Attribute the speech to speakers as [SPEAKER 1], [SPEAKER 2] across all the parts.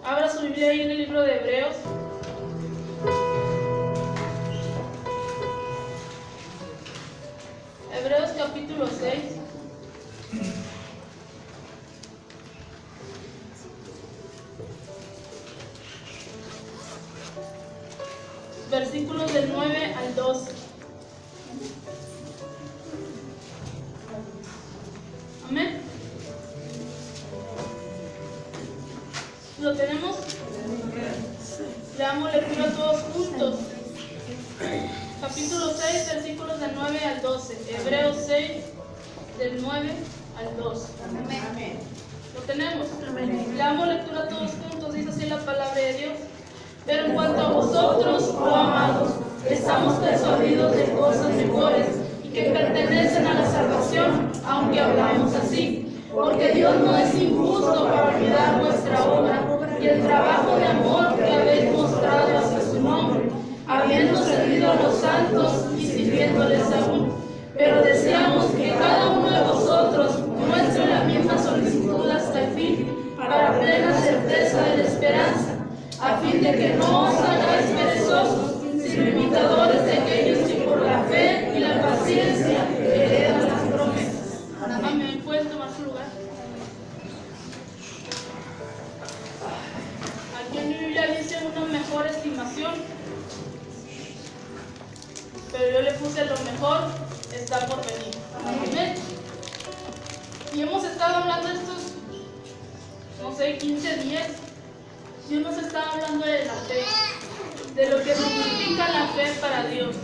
[SPEAKER 1] Abra su Biblia ahí en el libro de Hebreos. Hebreos capítulo 6. Versículos del 9 al 12. Amén. ¿Lo tenemos? Leamos lectura todos juntos. Capítulo 6, versículos del 9 al 12. Hebreos 6, del 9 al 12.
[SPEAKER 2] Amén.
[SPEAKER 1] ¿Lo tenemos? Leamos lectura todos juntos. Dice así la palabra de Dios. Pero en cuanto a vosotros, oh amados, estamos persuadidos de cosas mejores y que pertenecen a la salvación, aunque hablamos así. Porque Dios no es injusto para olvidar vuestra obra y el trabajo de amor que habéis mostrado hacia su nombre, habiendo servido a los santos y sirviéndoles aún. Pero deseamos que cada uno de vosotros muestre la misma solicitud hasta el fin, para plena certeza de la esperanza, a fin de que no os hagáis perezosos, sino imitadores de aquellos que por la fe y la paciencia heredan las promesas. Amén. ¿Pueden tomar su lugar? Aquí en mi Biblia dice una mejor estimación, pero yo le puse lo mejor está por venir. Amén. Y hemos estado hablando estos, no sé, 15 días. Dios nos está hablando de la fe, de lo que significa la fe para Dios,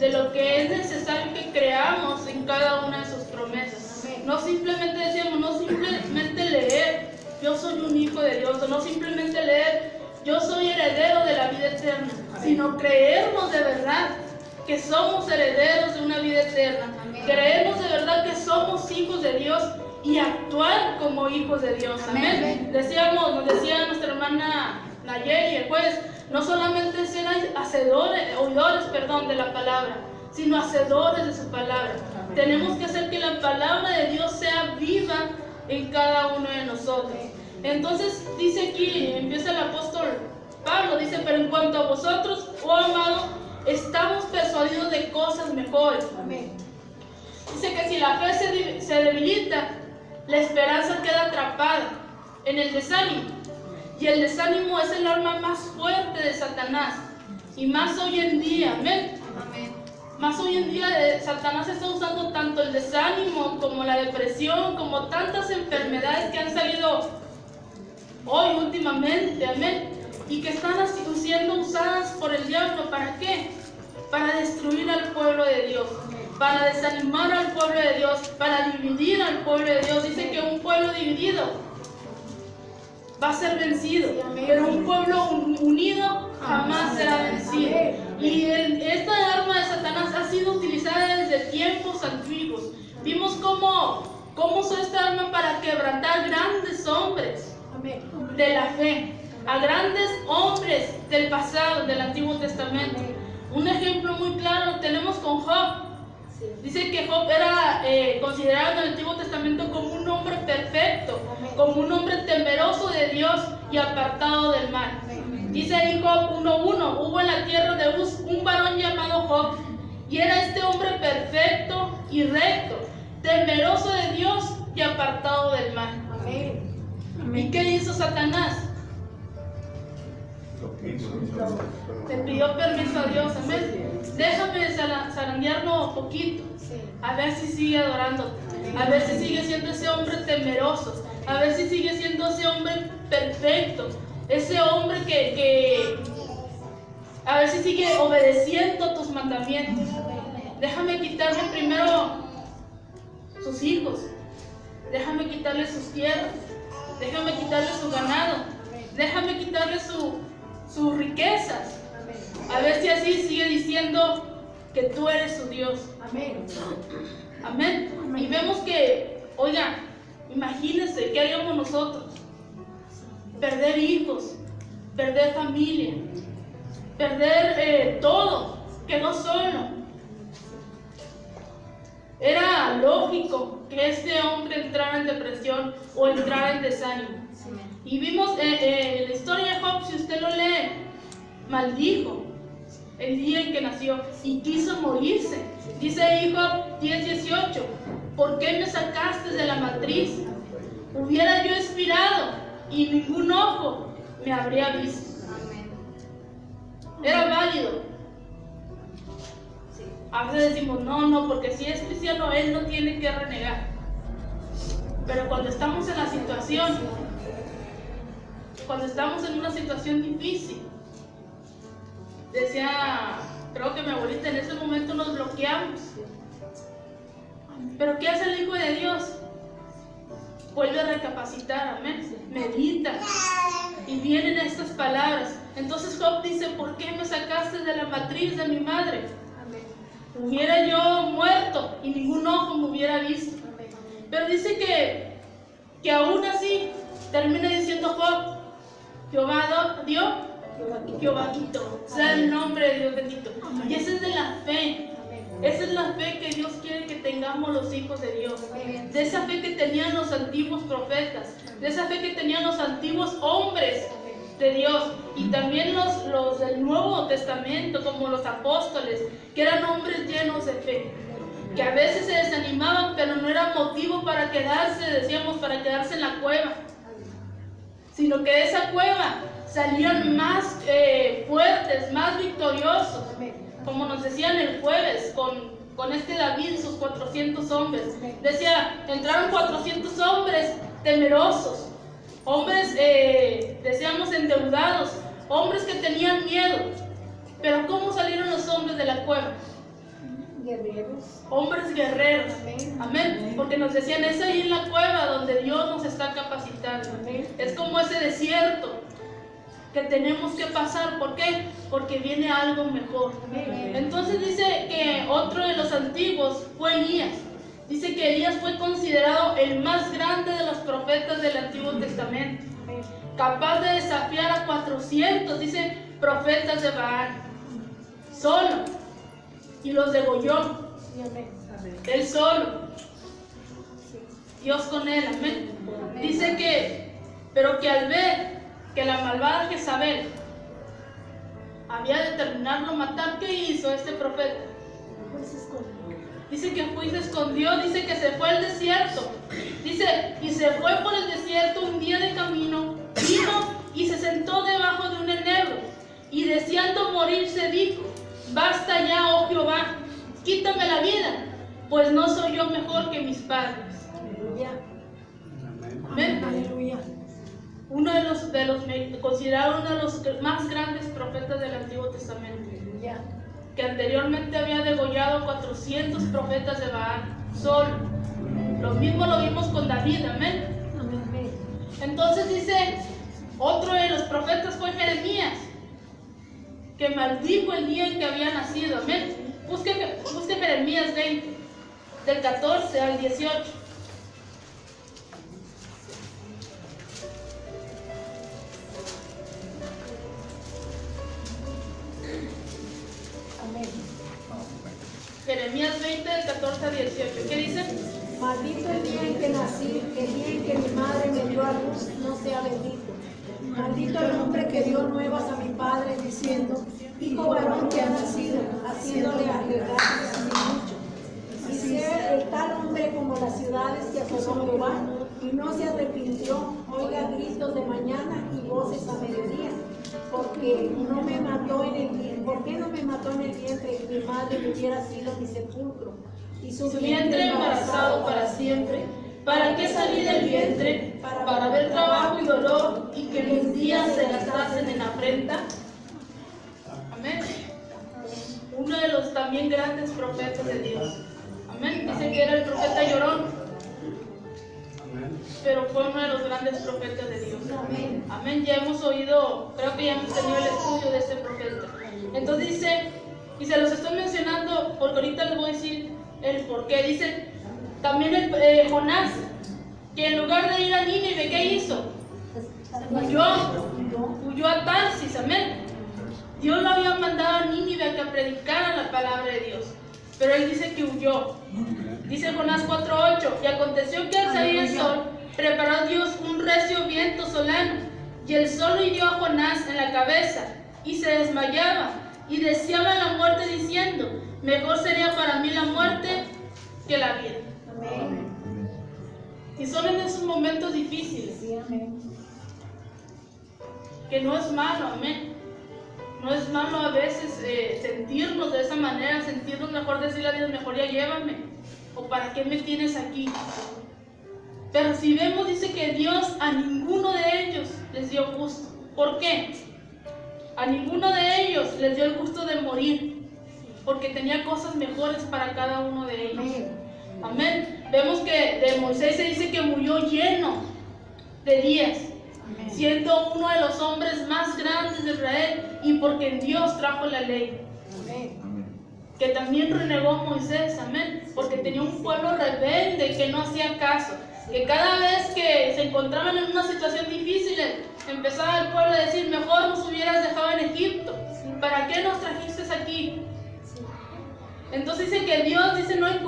[SPEAKER 1] de lo que es necesario que creamos en cada una de sus promesas. No simplemente decíamos, no simplemente leer, yo soy un hijo de Dios, o no simplemente leer, yo soy heredero de la vida eterna, sino creernos de verdad que somos herederos de una vida eterna, creemos de verdad que somos hijos de Dios y actuar como hijos de Dios. Amén. Nos decía nuestra hermana Nayeli el jueves, no solamente ser oidores de la palabra, sino hacedores de su palabra. Tenemos que hacer que la palabra de Dios sea viva en cada uno de nosotros. Entonces dice aquí, empieza el apóstol Pablo, dice, pero en cuanto a vosotros, oh amado, estamos persuadidos de cosas mejores. Amén. Dice que si la fe se debilita, la esperanza queda atrapada en el desánimo. Y el desánimo es el arma más fuerte de Satanás. Y más hoy en día, amén. Más hoy en día Satanás está usando tanto el desánimo como la depresión, como tantas enfermedades que han salido hoy últimamente, amén. Y que están siendo usadas por el diablo. ¿Para qué? Para destruir al pueblo de Dios, para desanimar al pueblo de Dios, para dividir al pueblo de Dios. Dice que un pueblo dividido va a ser vencido, pero un pueblo unido jamás será vencido. Y esta arma de Satanás ha sido utilizada desde tiempos antiguos. Vimos cómo usó esta arma para quebrantar grandes hombres de la fe, a grandes hombres del pasado, del Antiguo Testamento. Un ejemplo muy claro lo tenemos con Job. Dice que Job era considerado en el Antiguo Testamento como un hombre perfecto, como un hombre temeroso de Dios y apartado del mal. Dice ahí Job 1:1, hubo en la tierra de Uz un varón llamado Job, y era este hombre perfecto y recto, temeroso de Dios y apartado del mal. ¿Y qué hizo Satanás? Le pidió permiso a Dios, amén. Déjame zarandearlo un poquito, a ver si sigue adorándote, a ver si sigue siendo ese hombre temeroso, a ver si sigue siendo ese hombre perfecto, ese hombre que a ver si sigue obedeciendo tus mandamientos. Déjame quitarle primero sus hijos, déjame quitarle sus tierras, déjame quitarle su ganado, déjame quitarle sus riquezas, a ver si así sigue diciendo que tú eres su Dios. Amén. Y vemos que, oigan, imagínense qué haríamos nosotros: perder hijos, perder familia, perder todo, quedó solo. Era lógico que este hombre entrara en depresión o entrara en desánimo. Y vimos la historia de Job, si usted lo lee, maldijo el día en que nació y quiso morirse. Dice ahí Job 10:18, ¿por qué me sacaste de la matriz? Hubiera yo expirado y ningún ojo me habría visto. Era válido. A veces decimos, no, porque si es cristiano, él no tiene que renegar. Pero cuando estamos en la situación, cuando estamos en una situación difícil, decía, creo que mi abuelita, en ese momento nos bloqueamos. Pero ¿qué hace el Hijo de Dios? Vuelve a recapacitar, amén. Medita. Y vienen estas palabras. Entonces Job dice, ¿por qué me sacaste de la matriz de mi madre? Hubiera yo muerto y ningún ojo me hubiera visto. Pero dice que aún así termina diciendo Job, Jehová dio, Jehová quitó. Sea el nombre de Dios bendito. Y esa es de la fe. Esa es la fe que Dios quiere que tengamos los hijos de Dios. De esa fe que tenían los antiguos profetas. De esa fe que tenían los antiguos hombres de Dios. Y también los del Nuevo Testamento, como los apóstoles, que eran hombres llenos de fe. Que a veces se desanimaban, pero no era motivo para quedarse, decíamos, para quedarse en la cueva. Sino que de esa cueva salían más fuertes, más victoriosos. Como nos decían el jueves, con este David y sus 400 hombres. Decía, entraron 400 hombres temerosos, hombres, decíamos, endeudados, hombres que tenían miedo. Pero ¿cómo salieron los hombres de la cueva?
[SPEAKER 2] Guerreros.
[SPEAKER 1] Hombres guerreros. Amén. Porque nos decían, es ahí en la cueva donde Dios nos está capacitando.
[SPEAKER 2] Amén.
[SPEAKER 1] Es como ese desierto que tenemos que pasar. ¿Por qué? Porque viene algo mejor. Entonces dice que otro de los antiguos fue Elías. Dice que Elías fue considerado el más grande de los profetas del Antiguo Testamento. Capaz de desafiar a 400, dice, profetas de Baal. Solo. Y los degolló. Él solo. Dios con él. Amén. Dice pero que al ver que la malvada Jezabel había de terminarlo matar, ¿qué hizo este profeta? Dice que fue y se escondió, dice que se fue al desierto. Dice, y se fue por el desierto un día de camino, vino y se sentó debajo de un enebro, y deseando morirse dijo, basta ya, oh Jehová, quítame la vida, pues no soy yo mejor que mis padres.
[SPEAKER 2] Aleluya.
[SPEAKER 1] Amén.
[SPEAKER 2] Aleluya.
[SPEAKER 1] Uno de los considerado uno de los más grandes profetas del Antiguo Testamento.
[SPEAKER 2] Aleluya.
[SPEAKER 1] Que anteriormente había degollado 400 profetas de Baal, solo. Lo mismo lo vimos con David, amén.
[SPEAKER 2] Amén.
[SPEAKER 1] Entonces dice, otro de los profetas fue Jeremías, que maldijo el día en que había nacido, amén. Busque Jeremías 20, del 14 al 18. Jeremías 20, del 14 al 18. ¿Qué dice?
[SPEAKER 2] Maldito el día en que nací, el día en que mi madre me dio a luz, no sea bendito. Maldito el hombre que dio nuevas a mi padre, diciendo, hijo varón que ha nacido, haciéndole arriesgarse mucho. Y si el tal hombre como las ciudades que asoló Jehová, y no se arrepintió, oiga gritos de mañana y voces a mediodía. Porque no me mató en el vientre, ¿por qué no me mató en el vientre y mi madre me hubiera sido mi sepulcro? Y su
[SPEAKER 1] vientre embarazado para siempre. ¿Para qué salí del vientre? Para ver trabajo y dolor y que mis días se gastasen en afrenta. Amén. Uno de los también grandes profetas de Dios. Amén. Dice que era el profeta llorón. Pero fue uno de los grandes profetas de Dios.
[SPEAKER 2] Amén.
[SPEAKER 1] Amén. Ya hemos oído, creo que ya hemos tenido el estudio de este profeta. Entonces dice, y se los estoy mencionando porque ahorita les voy a decir el por qué. Dice también Jonás, que en lugar de ir a Nínive, ¿qué hizo? Huyó a Tarsis. Amén. Dios lo había mandado a Nínive a que predicara la palabra de Dios, pero él dice que huyó. Dice Jonás 4:8, y aconteció que al salir el sol, preparó Dios un recio viento solano, y el sol hirió a Jonás en la cabeza, y se desmayaba, y deseaba la muerte diciendo, mejor sería para mí la muerte que la vida.
[SPEAKER 2] Amén.
[SPEAKER 1] Y son en esos momentos difíciles,
[SPEAKER 2] Sí, amén.
[SPEAKER 1] que no es malo, amén. No es malo a veces sentirnos de esa manera, sentirnos mejor, decirle a Dios, mejor ya llévame, o para qué me tienes aquí. Pero si vemos, dice que Dios a ninguno de ellos les dio gusto. ¿Por qué? A ninguno de ellos les dio el gusto de morir, porque tenía cosas mejores para cada uno de ellos. Amén. Vemos que de Moisés se dice que murió lleno de días, siendo uno de los hombres más grandes de Israel, y porque en Dios trajo la ley. Que también renegó Moisés, amén, porque tenía un pueblo rebelde que no hacía caso, que cada vez que se encontraban en una situación difícil, empezaba el pueblo a decir, mejor nos hubieras dejado en Egipto, ¿para qué nos trajiste aquí? Entonces dice que Dios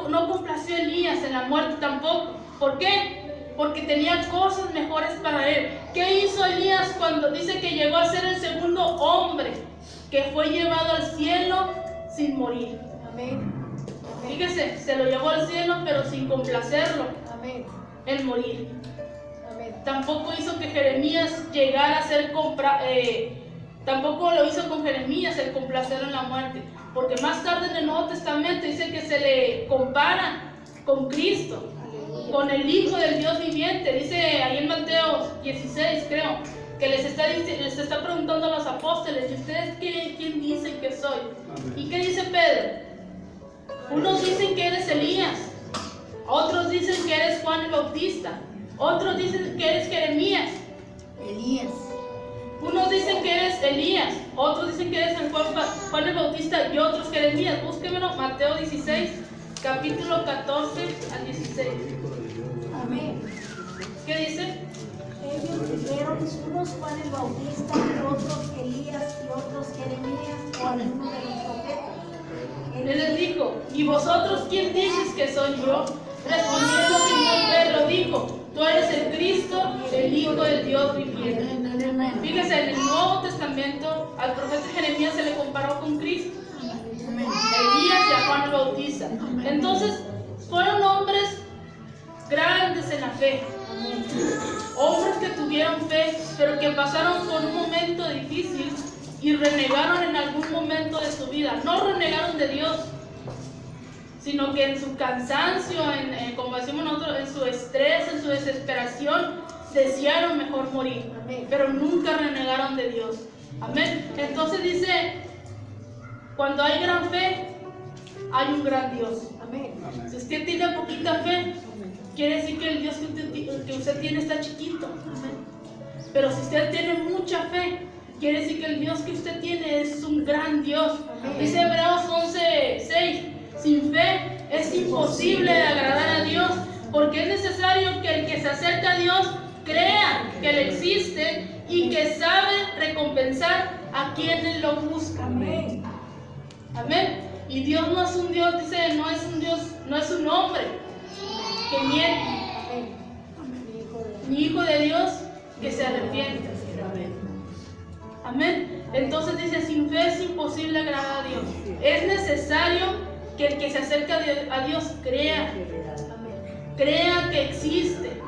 [SPEAKER 1] no complació a Elías en la muerte tampoco. ¿Por qué? Porque tenía cosas mejores para él. ¿Qué hizo Elías cuando dice que llegó a ser el segundo hombre que fue llevado al cielo sin morir?
[SPEAKER 2] Amén.
[SPEAKER 1] Fíjese, se lo llevó al cielo pero sin complacerlo.
[SPEAKER 2] Amén.
[SPEAKER 1] El morir.
[SPEAKER 2] Amén.
[SPEAKER 1] Tampoco hizo que Jeremías llegara a ser tampoco lo hizo con Jeremías el complacerlo en la muerte, porque más tarde en el Nuevo Testamento dice que se le compara con Cristo, con el Hijo del Dios viviente. Dice ahí en Mateo 16, creo, que les está preguntando a los apóstoles, ¿y ustedes quién dicen que soy? ¿Y qué dice Pedro? Unos dicen que eres Elías, otros dicen que eres Juan el Bautista, otros dicen que eres Jeremías.
[SPEAKER 2] Elías.
[SPEAKER 1] Unos dicen que eres Elías, otros dicen que eres Juan el Bautista y otros Jeremías. Búsquemelo, Mateo 16, capítulo 14 al 16.
[SPEAKER 2] Amén.
[SPEAKER 1] ¿Qué dice?
[SPEAKER 2] Ellos dijeron, unos Juan el Bautista, otros Elías y otros Jeremías o alguno de los profetas.
[SPEAKER 1] Él les dijo, ¿y vosotros quién dices que soy yo? Respondiendo Simón Pedro dijo, tú eres el Cristo, el Hijo del Dios viviente. Fíjese, en el Nuevo Testamento al profeta Jeremías se le comparó con Cristo, Elías y a Juan el Bautista. Entonces fueron hombres grandes en la fe, hombres que tuvieron fe, pero que pasaron por un momento difícil y renegaron en algún momento de su vida. No renegaron de Dios, sino que en su cansancio, como decimos nosotros, en su estrés, en su desesperación, desearon mejor morir. Amén. Pero nunca renegaron de Dios. Amén. Entonces dice, cuando hay gran fe, hay un gran Dios. Amén. Si usted tiene poquita fe, quiere decir que el Dios que usted tiene está chiquito. Amén. Pero si usted tiene mucha fe, quiere decir que el Dios que usted tiene es un gran Dios. Amén. Dice Hebreos 11:6, sin fe es imposible agradar a Dios, porque es necesario que el que se acerca a Dios crea que Él existe y que sabe recompensar a quienes lo buscan. Amén. Amén. Y Dios no es un Dios, dice, no es un hombre que miente, ni hijo de Dios que se arrepiente. Amén. Entonces dice, sin fe es imposible agradar a Dios. Es necesario que el que se acerca a Dios crea que existe.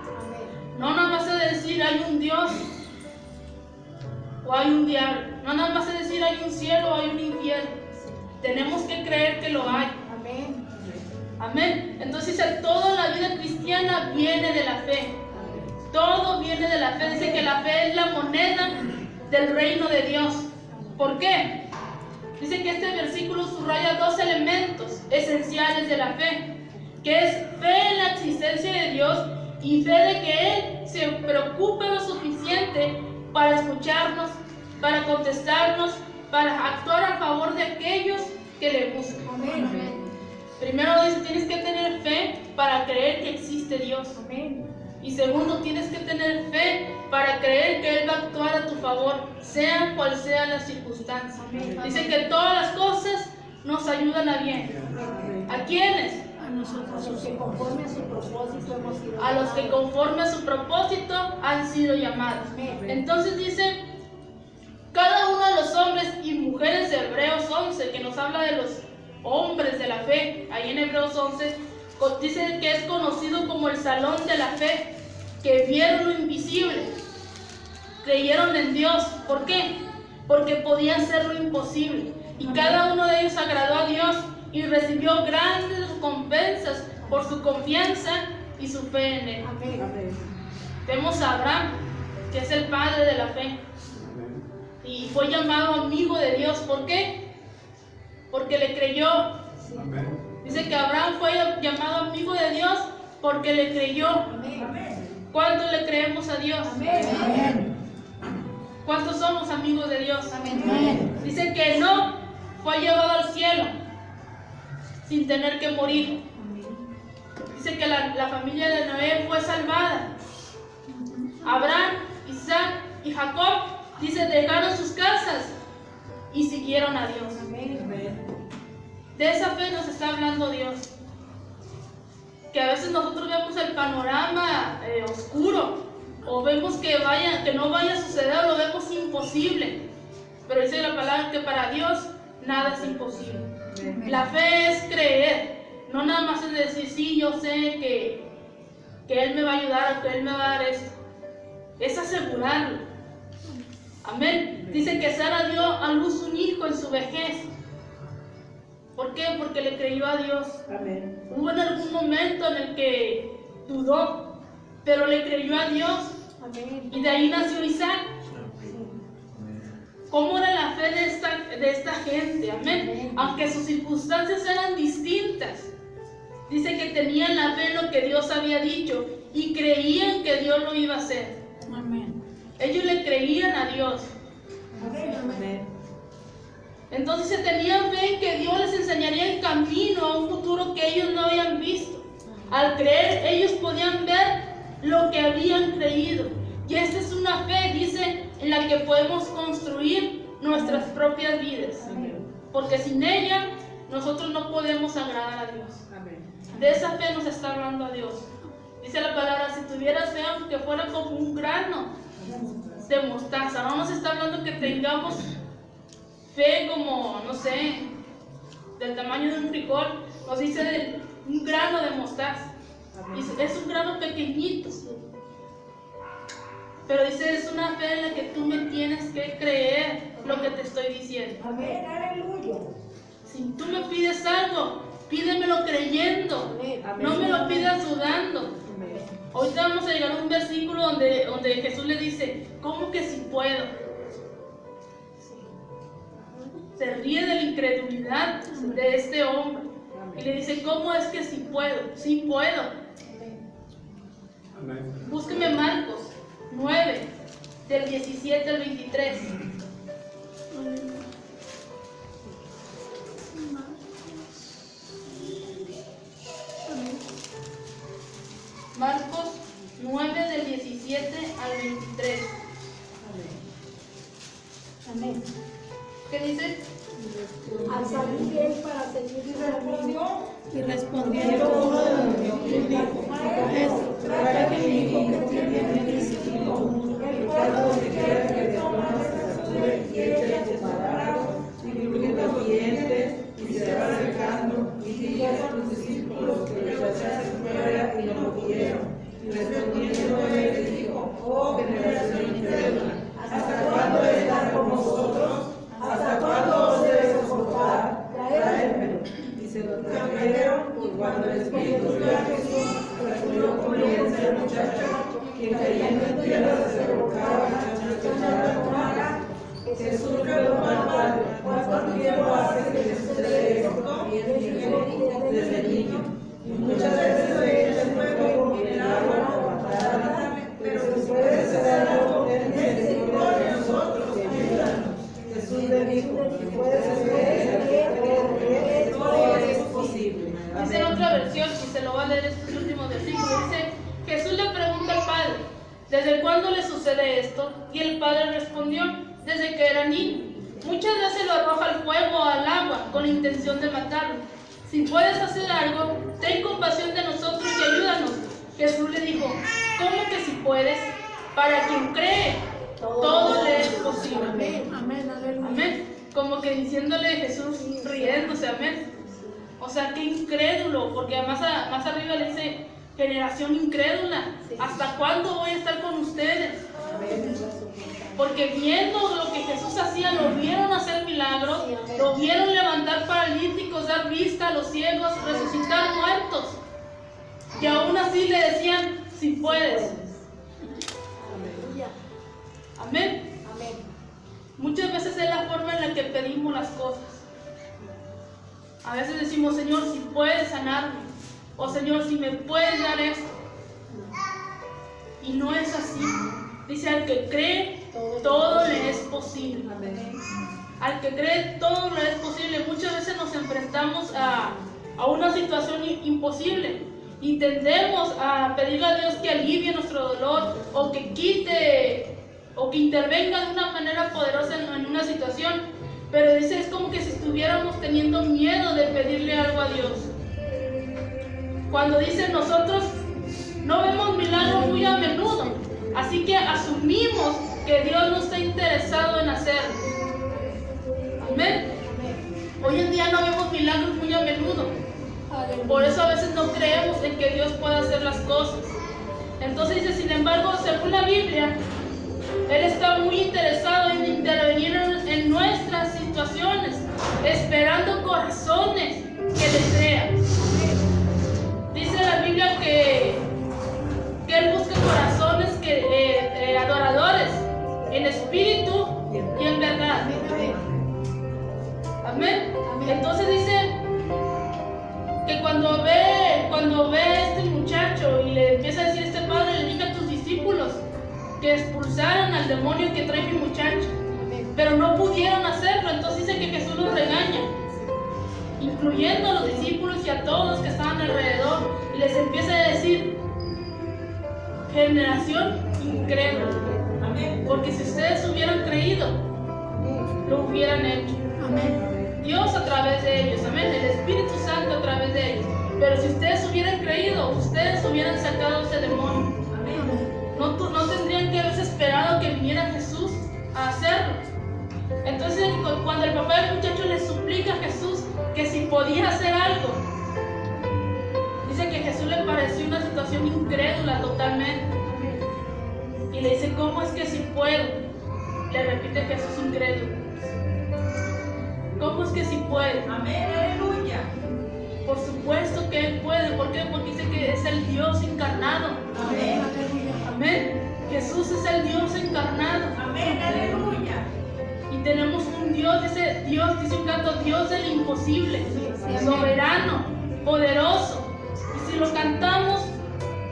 [SPEAKER 1] No nada más es decir hay un Dios o hay un diablo. No nada más es decir hay un cielo o hay un infierno. Tenemos que creer que lo hay. Amén. Amén. Entonces toda la vida cristiana viene de la fe. Todo viene de la fe. Dice que la fe es la moneda del reino de Dios. ¿Por qué? Dice que este versículo subraya dos elementos esenciales de la fe, que es fe en la existencia de Dios y fe de que Él se preocupe lo suficiente para escucharnos, para contestarnos, para actuar a favor de aquellos que le buscan. Amén. Primero dice, tienes que tener fe para creer que existe Dios. Amén. Y segundo, tienes que tener fe para creer que Él va a actuar a tu favor, sean cual sean las circunstancias. Amén. Dice que todas las cosas nos ayudan a bien. ¿A quiénes?
[SPEAKER 2] a los que conforme a su propósito hemos sido llamados.
[SPEAKER 1] A los que conforme a su propósito han sido llamados. Entonces dice, cada uno de los hombres y mujeres de Hebreos 11, que nos habla de los hombres de la fe, ahí en Hebreos 11, dice que es conocido como el salón de la fe, que vieron lo invisible, creyeron en Dios. ¿Por qué? Porque podían hacer lo imposible. Y cada uno de ellos agradó a Dios y recibió grandes recompensas por su confianza y su fe en Él.
[SPEAKER 2] Amén.
[SPEAKER 1] Vemos a Abraham, que es el padre de la fe, y fue llamado amigo de Dios. ¿Por qué? Porque le creyó. Dice que Abraham fue llamado amigo de Dios porque le creyó. ¿Cuánto le creemos a Dios?
[SPEAKER 2] Amén.
[SPEAKER 1] ¿Cuántos somos amigos de Dios?
[SPEAKER 2] Amén.
[SPEAKER 1] Dice que Enoc fue llevado al cielo sin tener que morir. Dice que la familia de Noé fue salvada. Abraham, Isaac y Jacob, dice, dejaron sus casas y siguieron a Dios. De esa fe nos está hablando Dios. Que a veces nosotros vemos el panorama oscuro, o vemos que no vaya a suceder, o lo vemos imposible. Pero dice la palabra que para Dios nada es imposible. La fe es creer, no nada más es decir, sí, yo sé que Él me va a ayudar o que Él me va a dar esto. Es asegurarlo. Amén. Dice que Sara dio a luz un hijo en su vejez. ¿Por qué? Porque le creyó a Dios.
[SPEAKER 2] Amén.
[SPEAKER 1] Hubo en algún momento en el que dudó, pero le creyó a Dios.
[SPEAKER 2] Amén.
[SPEAKER 1] Y de ahí nació Isaac. ¿Cómo era la fe de esta gente? Amén. Aunque sus circunstancias eran distintas, dice que tenían la fe en lo que Dios había dicho y creían que Dios lo iba a hacer.
[SPEAKER 2] Amén.
[SPEAKER 1] Ellos le creían a Dios.
[SPEAKER 2] Amén.
[SPEAKER 1] Entonces se tenían fe en que Dios les enseñaría el camino a un futuro que ellos no habían visto. Al creer, ellos podían ver lo que habían creído. Y esta es una fe, dice, en la que podemos construir nuestras propias vidas. Porque sin ella, nosotros no podemos agradar a Dios. De esa fe nos está hablando a Dios. Dice la palabra, si tuvieras fe, aunque fuera como un grano de mostaza. No nos está hablando que tengamos fe como, no sé, del tamaño de un frijol. Nos dice de un grano de mostaza. Dice, es un grano pequeñito. Pero dice, es una fe en la que tú me tienes que creer lo que te estoy diciendo.
[SPEAKER 2] Amén. Aleluya.
[SPEAKER 1] Si tú me pides algo, pídemelo creyendo. No me lo pidas dudando. Ahorita vamos a llegar a un versículo donde Jesús le dice, ¿cómo que si puedo? Se ríe de la incredulidad de este hombre. Y le dice, ¿cómo es que si puedo? Sí puedo. Búsqueme Marcos 9, del 17 al 23. Marcos 9, del 17 al 23.
[SPEAKER 2] Amén.
[SPEAKER 1] ¿Qué dice?
[SPEAKER 2] Al salir él para seguir su camino,
[SPEAKER 3] Y respondiendo uno de los discípulos dijo, Maestro, trae que mi hijo que tiene discípulo, el cual donde quiera que le tomas, se sacude y echa de parado, y cruje los dientes, y se va acercando, y dijo a sus discípulos que lo echasen fuera, y no lo pudieron. Y respondiendo él le dijo, oh generación incrédula, ¿hasta cuándo estar con vosotros? ¿Hasta cuándo os he de soportar? Traédmelo. Y se lo trajeron, y cuando el Espíritu vio a Jesús, recorrió con violencia al muchacho, quien cayendo en tierra se revolcaba echando tomara. Jesús preguntó al padre, ¿cuánto tiempo hace que le sucede esto? Y él dijo, desde niño. Y muchas veces le echa el fuego y el agua para matarme, pero si puede ser algo, ten misericordia de nosotros y ayúdanos. Jesús le dijo, si puedes creer, todo es posible.
[SPEAKER 1] Dice en otra versión, y se lo va a leer estos últimos versículos, dice, Jesús le pregunta al Padre, ¿desde cuándo le sucede esto? Y el Padre respondió, desde que era niño. Muchas veces lo arroja al fuego o al agua con la intención de matarlo. si puedes hacer algo, ten compasión de nosotros y ayúdanos. Jesús le dijo, ¿cómo que si puedes? Para quien cree, todo le es posible.
[SPEAKER 2] Amén, amén, aleluya.
[SPEAKER 1] Amén. Como que diciéndole Jesús, riéndose, amén. O sea, qué incrédulo, porque más arriba le dice, generación incrédula, ¿hasta cuándo voy a estar con ustedes? Porque viendo lo que Jesús hacía, lo vieron hacer milagros, lo vieron levantar paralíticos, dar vista a los ciegos, resucitar muertos. Y aún así le decían, si puedes. Amén. Muchas veces es la forma en la que pedimos las cosas. A veces decimos, Señor, si puedes sanarme. O Señor, si me puedes dar esto. Y no es así. Dice, al que cree, todo le es posible. Al que cree, todo le es posible. Muchas veces nos enfrentamos a una situación imposible y tendemos a pedirle a Dios que alivie nuestro dolor o que quite o que intervenga de una manera poderosa en una situación. Pero dice, es como que si estuviéramos teniendo miedo de pedirle algo a Dios. Cuando dice, nosotros no vemos milagros muy a menudo, así que asumimos que Dios no está interesado en hacerlo. Amén. Hoy en día no vemos milagros muy a menudo. Por eso a veces no creemos en que Dios pueda hacer las cosas. Entonces dice, sin embargo, según la Biblia, Él está muy interesado en intervenir en nuestras situaciones, esperando corazones que le crean. Dice la Biblia que Él busca corazones adoradores, en espíritu y en verdad. Amén. Entonces dice que cuando ve a este muchacho y le empieza a decir, este padre le dijo a tus discípulos que expulsaran al demonio que trae mi muchacho, pero no pudieron hacerlo. Entonces dice que Jesús los regaña, incluyendo a los discípulos y a todos los que estaban alrededor, y les empieza a decir, generación incrédula. Porque si ustedes hubieran creído, lo hubieran hecho. Dios a través de ellos, amén, el Espíritu Santo a través de ellos. Pero si ustedes hubieran creído, ustedes hubieran sacado ese demonio. No tendrían que haberse esperado que viniera Jesús a hacerlo. Entonces cuando el papá del muchacho le suplica a Jesús que si podía hacer algo, dice que Jesús le pareció una situación incrédula totalmente. Y le dice, ¿cómo es que si puedo? Le repite Jesús incrédulo. ¿Cómo es que si puede?
[SPEAKER 3] Amén, aleluya.
[SPEAKER 1] Por supuesto que Él puede. ¿Por qué? Porque dice que es el Dios encarnado.
[SPEAKER 3] Amén.
[SPEAKER 1] Amén. Jesús es el Dios encarnado.
[SPEAKER 3] Amén, aleluya.
[SPEAKER 1] Y tenemos un Dios, dice un canto, Dios del imposible, soberano, poderoso. Y si lo cantamos,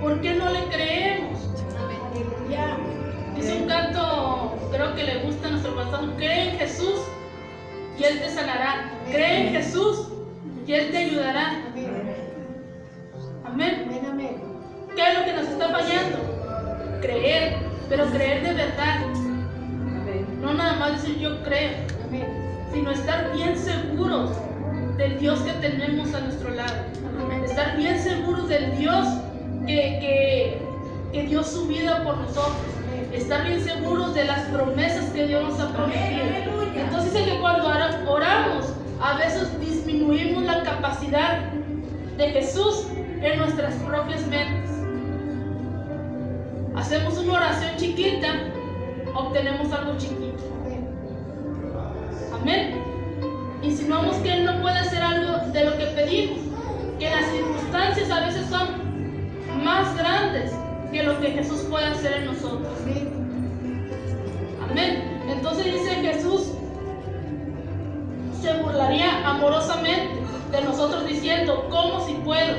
[SPEAKER 1] ¿por qué no le creemos? Dice un canto, creo que le gusta a nuestro pastor, cree en Jesús y Él te sanará. Cree en Jesús y Él te ayudará. Amén. ¿Qué es lo que nos está fallando? Creer, pero creer de verdad. No nada más decir yo creo, sino estar bien seguros del Dios que tenemos a nuestro lado. Estar bien seguros del Dios que dio su vida por nosotros. Estar bien seguros de las promesas que Dios nos ha prometido. Entonces dice que cuando oramos, a veces disminuimos la capacidad de Jesús en nuestras propias mentes. Hacemos una oración chiquita, obtenemos algo chiquito. Amén. Insinuamos que Él no puede hacer algo de lo que pedimos, que las circunstancias a veces son más grandes que lo que Jesús puede hacer en nosotros. Amén. Entonces dice Jesús se burlaría amorosamente de nosotros diciendo, ¿cómo si puedo?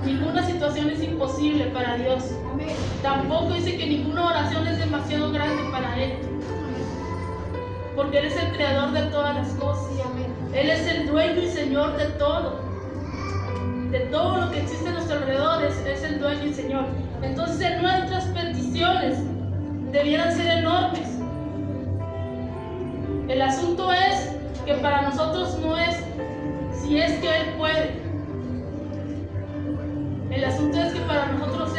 [SPEAKER 1] Ninguna situación es imposible para Dios. Tampoco dice que ninguna oración es demasiado grande para Él, porque Él es el creador de todas las cosas. Él es el dueño y señor de todo. De todo lo que existe a nuestro alrededor, es el dueño y señor. Entonces nuestras peticiones debieran ser enormes. El asunto es que para nosotros no es si es que Él puede. El asunto es que para nosotros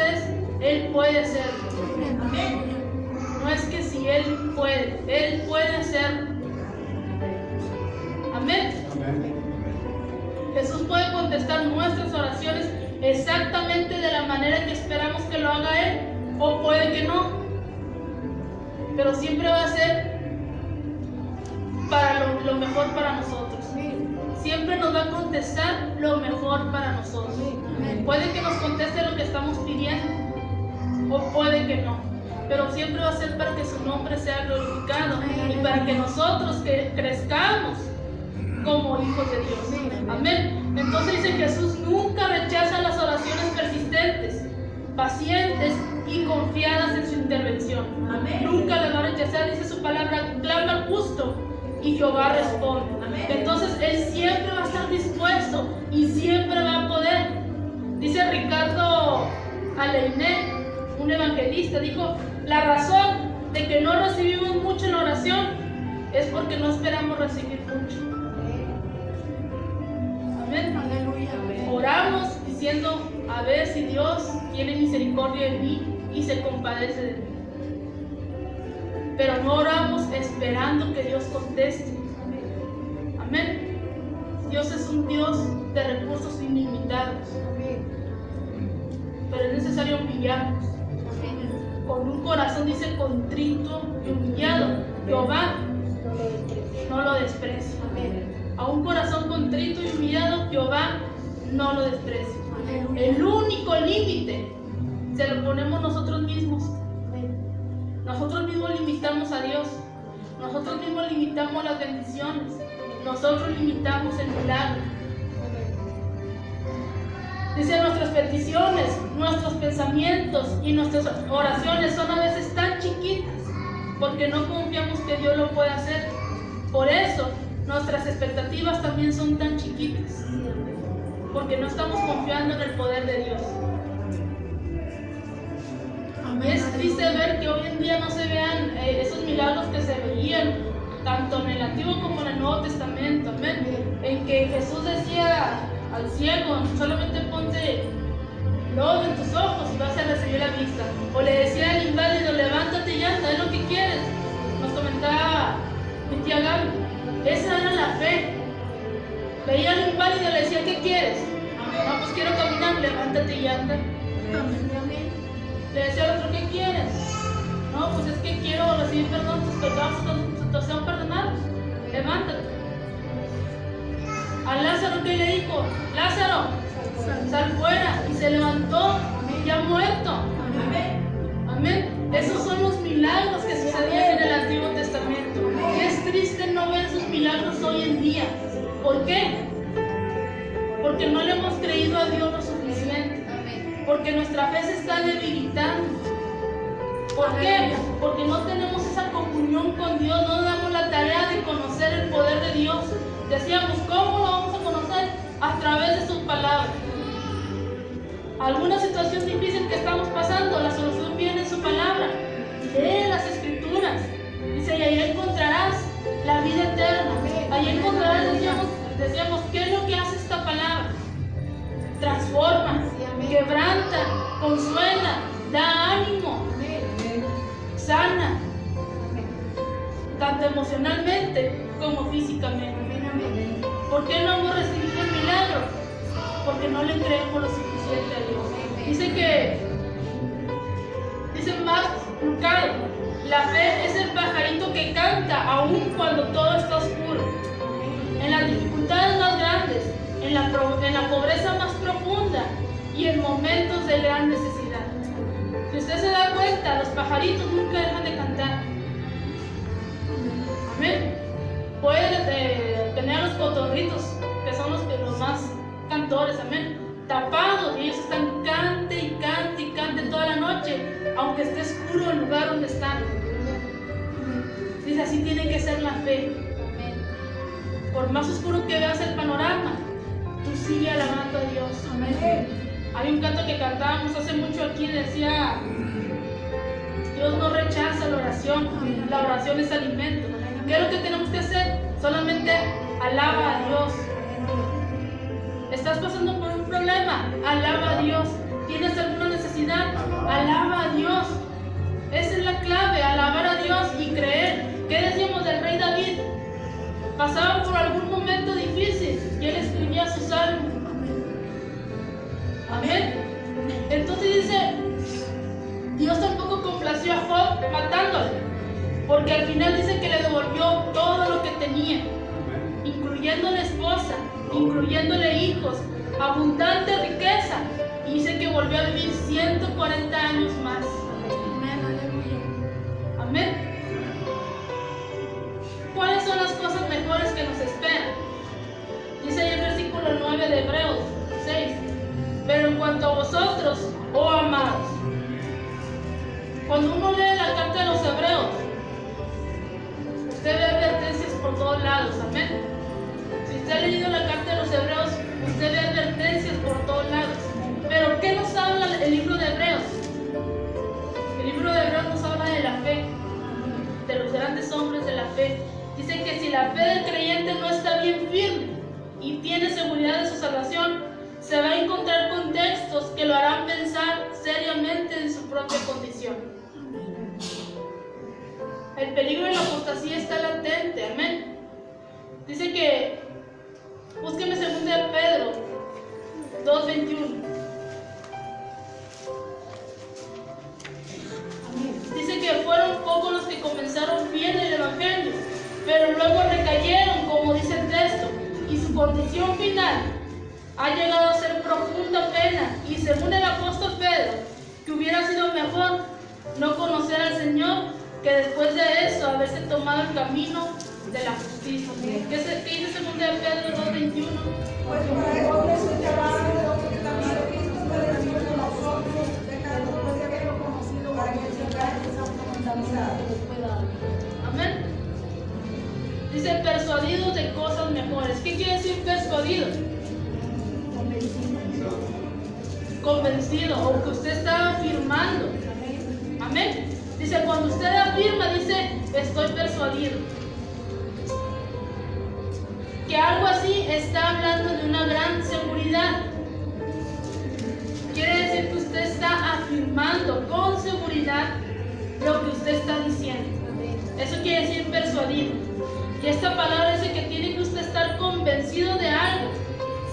[SPEAKER 1] Él puede hacerlo. No es que si Él puede hacerlo. Amén. Jesús puede contestar nuestras oraciones exactamente de la manera que esperamos que lo haga Él, o puede que no, pero siempre va a ser para lo mejor para nosotros. Siempre nos va a contestar lo mejor para nosotros. Puede que nos conteste lo que estamos pidiendo, o puede que no, pero siempre va a ser para que su nombre sea glorificado y para que nosotros crezcamos como hijos de Dios. Amén. Entonces dice, Jesús nunca rechaza las oraciones persistentes, pacientes y confiadas en su intervención. Amén. Nunca las va a rechazar. Dice su palabra, clama al justo y Jehová responde. Amén. Entonces Él siempre va a estar dispuesto y siempre va a poder. Dice Ricardo Aleiné, un evangelista, dijo, la razón de que no recibimos mucho en la oración es porque no esperamos recibir mucho. Amén. Aleluya. Oramos diciendo, a ver si Dios tiene misericordia de mí y se compadece de mí. Pero no oramos esperando que Dios conteste. Amén. Dios es un Dios de recursos ilimitados. Pero es necesario humillarnos. Con un corazón, dice, contrito y humillado, Jehová no lo desprecia. A un corazón contrito y humillado, Jehová no lo desprecia. El único límite se lo ponemos nosotros mismos. Nosotros mismos limitamos a Dios. Nosotros mismos limitamos las bendiciones. Nosotros limitamos el milagro. Dice, nuestras peticiones, nuestros pensamientos y nuestras oraciones son a veces tan chiquitas porque no confiamos que Dios lo pueda hacer. Por eso, nuestras expectativas también son tan chiquitas, porque no estamos confiando en el poder de Dios. Es triste ver que hoy en día no se vean esos milagros que se veían, tanto en el Antiguo como en el Nuevo Testamento. Amén. En que Jesús decía al ciego, solamente ponte lodo en tus ojos y vas a recibir la vista. O le decía al inválido, levántate y anda, es lo que quieres. Nos comentaba mi tía Gaby. Esa era la fe. Veía al inválido y le decía, ¿qué quieres? No, pues quiero caminar, levántate y anda. Le decía al otro, ¿qué quieres? No, pues es que quiero recibir perdón, tus pecados situación perdonados. Levántate. A Lázaro, ¿qué le dijo? Lázaro, sal fuera. Y se levantó, ya muerto. Amén. Esos son los milagros que sucedían en el Antiguo Testamento. Y es triste no ver esos milagros hoy en día. ¿Por qué? Porque no le hemos creído a Dios lo suficiente. Porque nuestra fe se está debilitando. ¿Por qué? Porque no tenemos esa comunión con Dios, no nos damos la tarea de conocer el poder de Dios. Decíamos, ¿cómo lo vamos a conocer? A través de su palabra. Alguna situación difícil que estamos pasando, la solución viene en su palabra. Lee las Escrituras. Dice, y ahí encontrarás la vida eterna. Ahí encontrarás, decíamos, ¿qué es lo que hace esta palabra? Transforma, quebranta, consuela, da ánimo, sana, tanto emocionalmente como físicamente. ¿Por qué no hemos recibido el milagro? Porque no le creemos lo suficiente a Dios. Dice Max Lucado, la fe es el pajarito que canta aun cuando todo está oscuro. En las dificultades más grandes, en la pobreza más profunda y en momentos de gran necesidad. Si usted se da cuenta, los pajaritos nunca dejan de cantar. Amén. Puede tener a los cotorritos, que son los más cantores, amén, tapados, y ellos están cante y cante y cante toda la noche, aunque esté oscuro el lugar donde están. Dice, así tiene que ser la fe. Por más oscuro que veas el panorama, tú sigue alabando a Dios. Amén. Hay un canto que cantábamos hace mucho aquí, decía, Dios no rechaza la oración es alimento. ¿Qué es lo que tenemos que hacer? Solamente alaba a Dios. ¿Estás pasando por un problema? Alaba a Dios. ¿Tienes alguna necesidad? Alaba a Dios. Esa es la clave, alabar a Dios y creer. ¿Qué decíamos del rey David? Pasaba por algún momento difícil y él escribía su salmo. Amén. Entonces dice, Dios tampoco complació a Job matándole, porque al final dice que le devolvió todo lo que tenía, incluyéndole esposa, incluyéndole hijos, abundante riqueza, y dice que volvió a vivir 140 años más. Amén. ¿Cuáles son las cosas mejores que nos esperan? Dice ahí el versículo 9 de Hebreos 6. Pero en cuanto a vosotros, oh amados, cuando uno lee la carta de los Hebreos, usted ve advertencias por todos lados. Amén. Si usted ha leído la carta de los Hebreos, usted ve advertencias por todos lados. Pero ¿qué nos habla el libro de Hebreos? El libro de Hebreos nos habla de la fe, de los grandes hombres de la fe. Dice que si la fe del creyente no está bien firme y tiene seguridad de su salvación, se va a encontrar con textos que lo harán pensar seriamente en su propia condición. El peligro de la apostasía está latente. Amén. Dice que, búsqueme 2 Pedro 2:21. Dice que fueron pocos los que comenzaron bien el evangelio, pero luego recayeron, como dice el texto, y su condición final ha llegado a ser profunda pena. Y según el apóstol Pedro, que hubiera sido mejor no conocer al Señor que después de eso haberse tomado el camino de la justicia. ¿Qué dice 2 Pedro 2:21?
[SPEAKER 3] Pues para esto les soy llamado, porque también Cristo padeció por nosotros, después de haberlo conocido, para que se encargue esa autocontaminada.
[SPEAKER 1] Amén. Dice persuadidos de cosas mejores. ¿Qué quiere decir persuadidos? Convencido, o que usted está afirmando. Amén. Dice, cuando usted afirma, dice, estoy persuadido. Que algo así está hablando de una gran seguridad. Quiere decir que usted está afirmando con seguridad lo que usted está diciendo. Eso quiere decir persuadido. Y esta palabra dice que tiene que usted estar convencido de algo,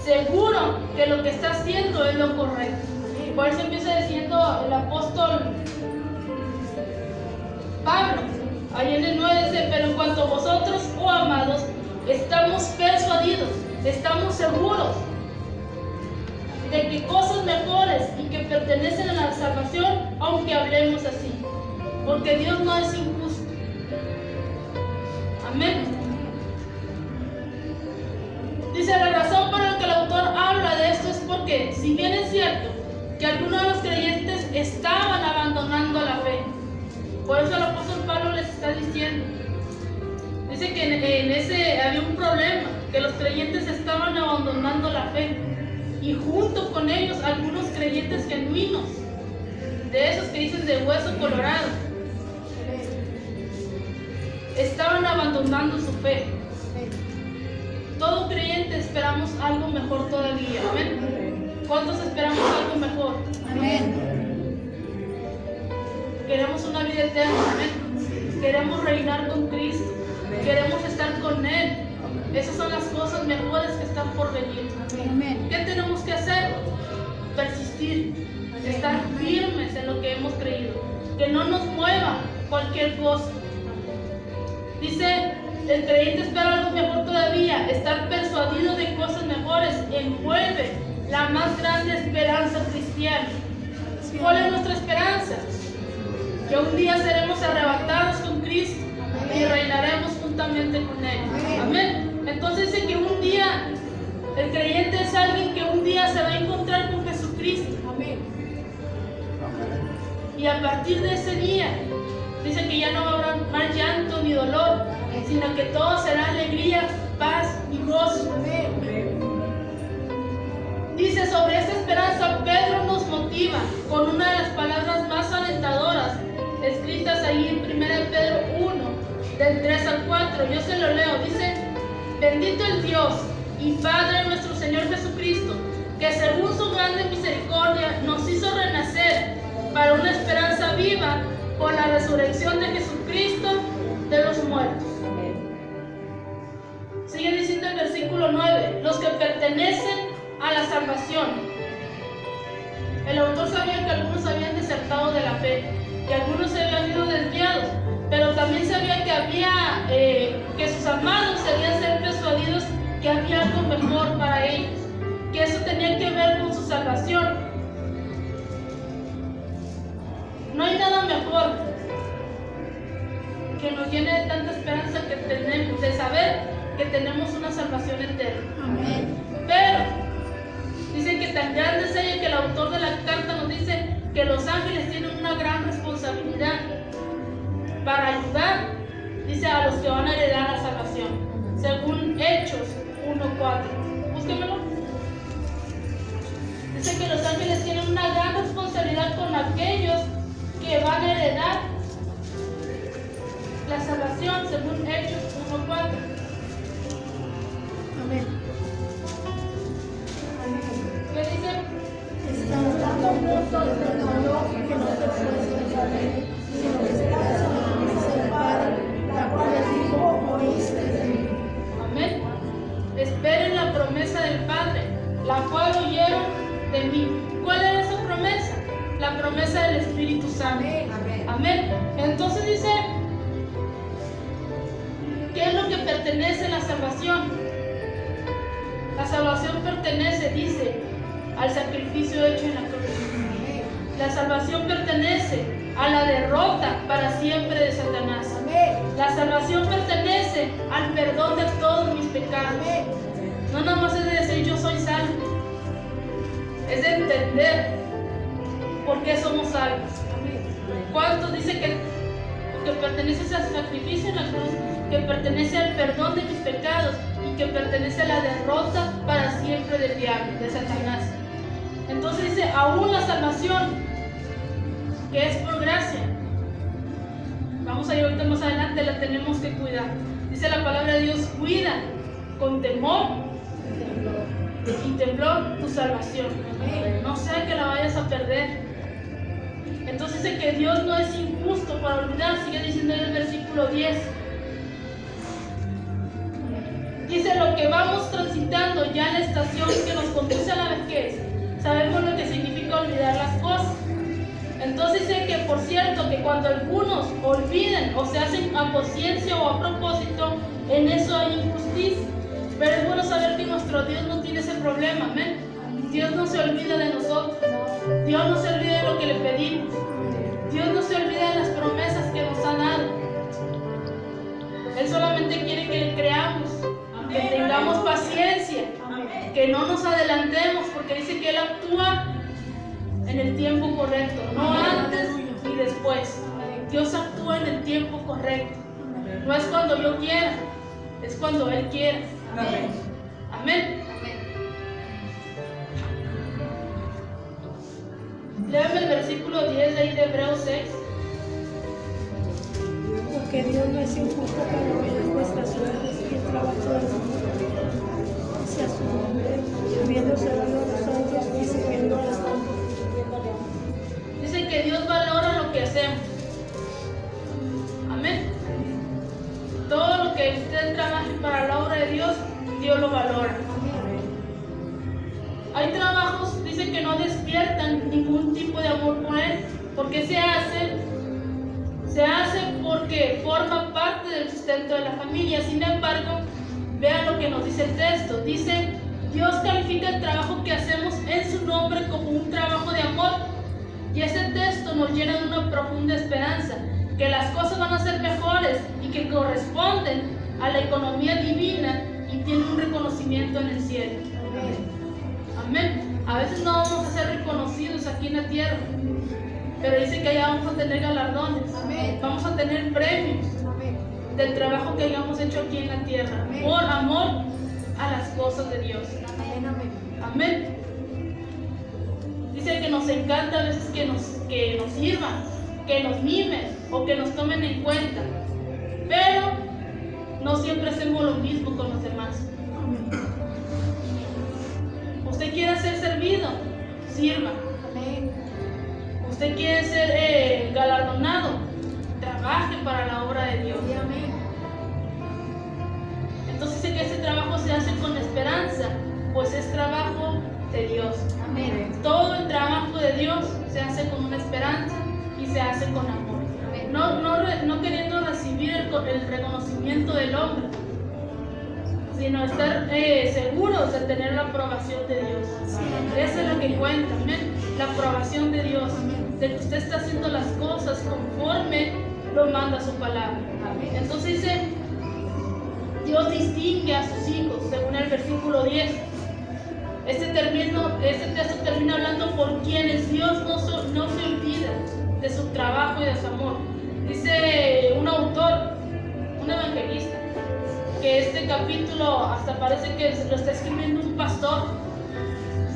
[SPEAKER 1] seguro que lo que está haciendo es lo correcto. Por eso empieza diciendo el apóstol Pablo, ahí en el 9 dice, pero en cuanto a vosotros, oh amados, estamos persuadidos, estamos seguros de que cosas mejores y que pertenecen a la salvación, aunque hablemos así, porque Dios no es injusto. Amén. Dice, la razón por la que el autor habla de esto es porque, si bien es cierto que algunos de los creyentes estaban abandonando la fe, por eso el apóstol Pablo les está diciendo, dice que en ese había un problema, que los creyentes estaban abandonando la fe, y junto con ellos algunos creyentes genuinos, de esos que dicen de hueso colorado, estaban abandonando su fe. Todo creyente esperamos algo mejor todavía. Amén. ¿Cuántos esperamos algo mejor? Amén. Queremos una vida eterna. Amén. Queremos reinar con Cristo. Queremos estar con Él. Esas son las cosas mejores que están por venir. Amén. ¿Qué tenemos que hacer? Persistir. Estar firmes en lo que hemos creído. Que no nos mueva cualquier cosa. Dice, el creyente espera algo mejor todavía. Estar persuadido de cosas mejores envuelve la más grande esperanza cristiana. ¿Cuál es nuestra esperanza? Que un día seremos arrebatados con Cristo y reinaremos juntamente con Él. Amén. Entonces dice que un día el creyente es alguien que un día se va a encontrar con Jesucristo. Amén. Y a partir de ese día dice que ya no habrá más llanto ni dolor, sino que todo será alegría, paz y gozo. Dice, sobre esta esperanza Pedro nos motiva con una de las palabras más alentadoras escritas ahí en 1 Pedro 1, del 3 al 4. Yo se lo leo. Dice, bendito el Dios y Padre de nuestro Señor Jesucristo, que según su grande misericordia nos hizo renacer para una esperanza viva por la resurrección de Jesucristo de los muertos. Sigue diciendo el versículo 9, los que pertenecen a la salvación. El autor sabía que algunos habían desertado de la fe, que algunos se habían ido desviados, pero también sabía que había que sus amados debían ser persuadidos que había algo mejor para ellos, que eso tenía que ver con su salvación. No hay nada mejor que nos llene de tanta esperanza que tenemos, de saber que tenemos una salvación eterna.
[SPEAKER 2] Amén.
[SPEAKER 1] Pero dice que tan grande es ella que el autor de la carta nos dice que los ángeles tienen una gran responsabilidad para ayudar, dice, a los que van a heredar la salvación, según Hechos 1:4. Búsquemelo. Dice que los ángeles tienen una gran responsabilidad con aquellos que van a heredar la salvación, según Hechos 1:4.
[SPEAKER 2] Amén.
[SPEAKER 1] ¿Qué dice?
[SPEAKER 2] Estamos dando mucho de tecnología que no se puede saber, sino que se hace la promesa del Padre, la cual les dijo, oíste de mí.
[SPEAKER 1] Amén. Esperen la promesa del Padre, la cual oyeron de mí. ¿Cuál era esa promesa? La promesa del Espíritu Santo. Amén. Entonces dice, ¿qué es lo que pertenece a la salvación? La salvación pertenece, dice, al sacrificio hecho en la cruz. La salvación pertenece a la derrota para siempre de Satanás. La salvación pertenece al perdón de todos mis pecados. No nada más es de decir yo soy salvo, es de entender por qué somos salvos. ¿Cuántos dice que pertenece al sacrificio en la cruz, que pertenece al perdón de mis pecados y que pertenece a la derrota para siempre del diablo, de Satanás? Entonces dice, aún la salvación, que es por gracia, vamos a ir ahorita más adelante, la tenemos que cuidar. Dice la palabra de Dios, cuida con temor y temblor tu salvación. No sea que la vayas a perder. Entonces dice que Dios no es injusto para olvidar, sigue diciendo en el versículo 10. Dice, lo que vamos transitando ya en la estación que nos conduce a la vejez, sabemos lo que significa olvidar las cosas. Entonces dice que, por cierto, que cuando algunos olviden o se hacen a conciencia o a propósito, en eso hay injusticia. Pero es bueno saber que nuestro Dios no tiene ese problema, amén. Dios no se olvida de nosotros. Dios no se olvida de lo que le pedimos. Dios no se olvida de las promesas que nos ha dado. Él solamente quiere que le creamos, que tengamos paciencia, que no nos adelantemos, porque dice que Él actúa en el tiempo correcto, no antes ni después. Dios actúa en el tiempo correcto. No es cuando yo quiera, es cuando Él quiera. Amén. Amén. Léame el versículo 10 de ahí de Hebreos 6.
[SPEAKER 2] Porque Dios no es injusto para ver nuestras obras y el trabajo de los hombres hacia su nombre, habiéndose dado los años y sirviendo a las almas.
[SPEAKER 1] Dice que Dios valora lo que hacemos. Amén. Todo lo que usted trabaje para la obra de Dios, Dios lo valora. Hay trabajos, dice, que no despiertan ningún tipo de amor por Él. Porque se hace porque forma parte del sustento de la familia. Sin embargo, vean lo que nos dice el texto. Dice, Dios califica el trabajo que hacemos en su nombre como un trabajo de amor. Y este texto nos llena de una profunda esperanza, que las cosas van a ser mejores y que corresponden a la economía divina y tienen un reconocimiento en el cielo. Amén. A veces no vamos a ser reconocidos aquí en la tierra, pero dice que allá vamos a tener galardones. Amén. Vamos a tener premios. Amén. Del trabajo que hayamos hecho aquí en la tierra. Amén. Por amor a las cosas de Dios. Amén. Amén. Amén. Dice que nos encanta a veces que nos sirvan, que nos mimen o que nos tomen en cuenta, pero no siempre hacemos lo mismo con los demás. Usted quiere ser servido, sirva.
[SPEAKER 2] Amén.
[SPEAKER 1] Usted quiere ser galardonado, trabaje para la obra de Dios.
[SPEAKER 2] Sí, amén.
[SPEAKER 1] Entonces dice que ese trabajo se hace con esperanza, pues es trabajo de Dios.
[SPEAKER 2] Amén.
[SPEAKER 1] Todo el trabajo de Dios se hace con una esperanza y se hace con amor. No queriendo recibir el reconocimiento del hombre, sino estar seguros de tener la aprobación de Dios. Eso es lo que cuenta, amén. La aprobación de Dios, de que usted está haciendo las cosas conforme lo manda su palabra. Entonces dice, Dios distingue a sus hijos, según el versículo 10. Este texto termina hablando por quienes Dios no se olvida de su trabajo y de su amor. Dice un autor, un evangelista, que este capítulo hasta parece que lo está escribiendo un pastor.